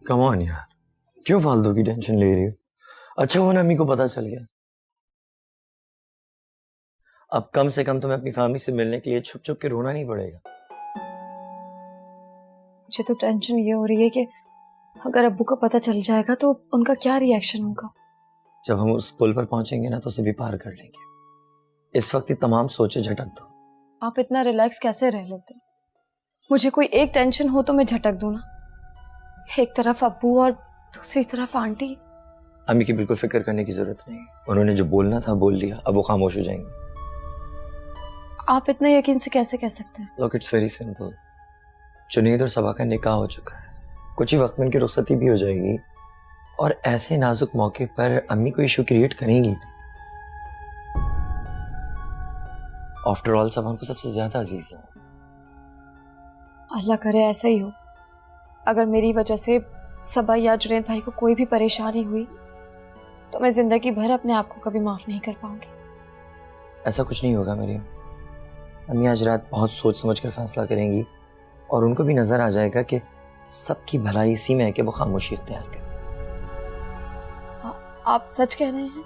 Come on यार, क्यों फालतू की टेंशन ले रही हो? अच्छा हुआ ना अम्मी को पता चल गया। अब कम से कम तुम्हें अपनी फैमिली से मिलने के लिए छुप छुप के रोना नहीं पड़ेगा। मुझे तो टेंशन ये हो रही है कि अगर अब्बू को पता चल जाएगा तो उनका क्या रिएक्शन होगा। जब हम उस पुल पर पहुंचेंगे ना तो उसे भी पार कर लेंगे। इस वक्त ये तमाम सोचे झटक दो। आप इतना रिलैक्स कैसे रह लेते? मुझे कोई एक टेंशन हो तो मैं झटक दूं ना। एक तरफ अब्बू और दूसरी तरफ आंटी। अम्मी की बिल्कुल फिक्र करने की जरूरत नहीं। उन्होंने जो बोलना था बोल लिया, अब वो खामोश हो जाएंगे। आप इतना यकीन से कैसे कह सकते हैं? Look, it's very simple. Junaid और सबा का निकाह हो चुका है, कुछ ही वक्त में उनकी रुखसती भी हो जाएगी और ऐसे नाजुक मौके पर अम्मी को इशू क्रिएट करेंगी। आफ्टर ऑल सब हमको सबसे ज्यादा अजीज है। अल्लाह करे ऐसा ही हो। अगर मेरी वजह से सबा या जुनैद भाई को कोई भी परेशानी हुई तो मैं जिंदगी भर अपने आप को कभी माफ नहीं कर पाऊंगी। ऐसा कुछ नहीं होगा मेरी अम्मी। आज रात बहुत सोच समझ कर फैसला करेंगी और उनको भी नजर आ जाएगा कि सबकी भलाई इसी में है कि वो खामोशी इख्तियार करें। आप सच कह रहे हैं?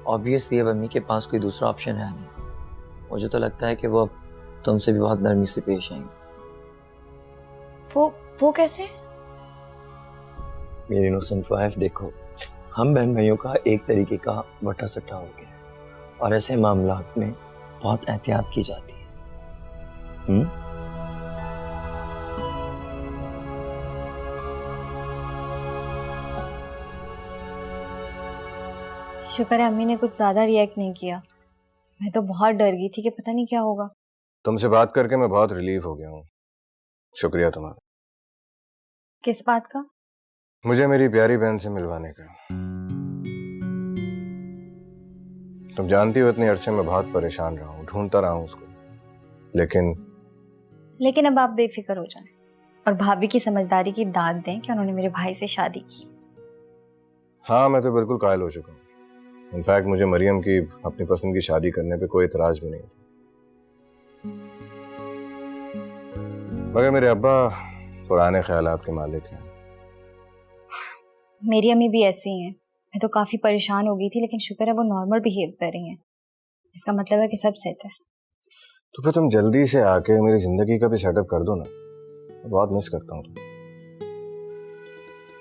ऑब्वियसली अब अम्मी के पास कोई दूसरा ऑप्शन है नहीं। मुझे तो लगता है कि वो अब तुमसे भी बहुत नरमी से पेश आएंगे। वो कैसे? मेरी इनोसेंट वाइफ, देखो हम बहन भाइयों का एक तरीके का बटा सट्टा हो गया है और ऐसे मामलात में बहुत एहतियात की जाती है। शुक्र है अम्मी ने कुछ ज्यादा रिएक्ट नहीं किया। मैं तो बहुत डर गई थी कि पता नहीं क्या होगा। तुमसे बात करके मैं बहुत रिलीफ हो गया हूँ। शुक्रिया तुम्हारा। किस बात का? मुझे मेरी प्यारी बहन से मिलवाने का। तुम जानती हो इतने अरसे में बहुत परेशान रहा हूँ, ढूंढता रहा हूँ उसको, लेकिन अब आप बेफिक्र हो जाएं और भाभी की समझदारी की दाद दें कि उन्होंने मेरे भाई से शादी की। हाँ, मैं तो बिल्कुल कायल हो चुका हूँ। इनफैक्ट मुझे मरियम की अपनी पसंद की शादी करने पे कोई इतराज भी नहीं था, मगर मेरे अब्बा पुराने ख्यालात के मालिक हैं। मेरी अम्मी भी ऐसी हैं। मैं तो काफी परेशान हो गई थी, लेकिन शुक्र है वो नॉर्मल बिहेव कर रही हैं। इसका मतलब है कि सब सेट है। तो फिर तुम जल्दी से आके मेरी जिंदगी का भी सेटअप कर दो ना, मैं बहुत मिस करता हूँ तुम।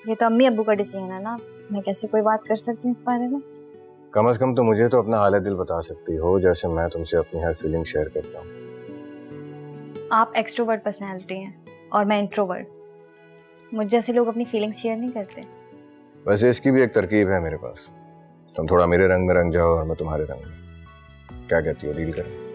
ये तो अम्मी अब्बू का डिसीजन है ना, मैं कैसे कोई बात कर सकती हूँ इस बारे में। कम से कम तो मुझे तो अपना हाल दिल बता सकती हो, जैसे मैं तुमसे अपनी हर फीलिंग शेयर करता हूँ। आप एक्सट्रोवर्ट पर्सनैलिटी हैं और मैं इंट्रोवर्ट। मुझ जैसे लोग अपनी फीलिंग्स शेयर नहीं करते। वैसे इसकी भी एक तरकीब है मेरे पास। तुम थोड़ा मेरे रंग में रंग जाओ और मैं तुम्हारे रंग में। क्या कहती हो, डील करें?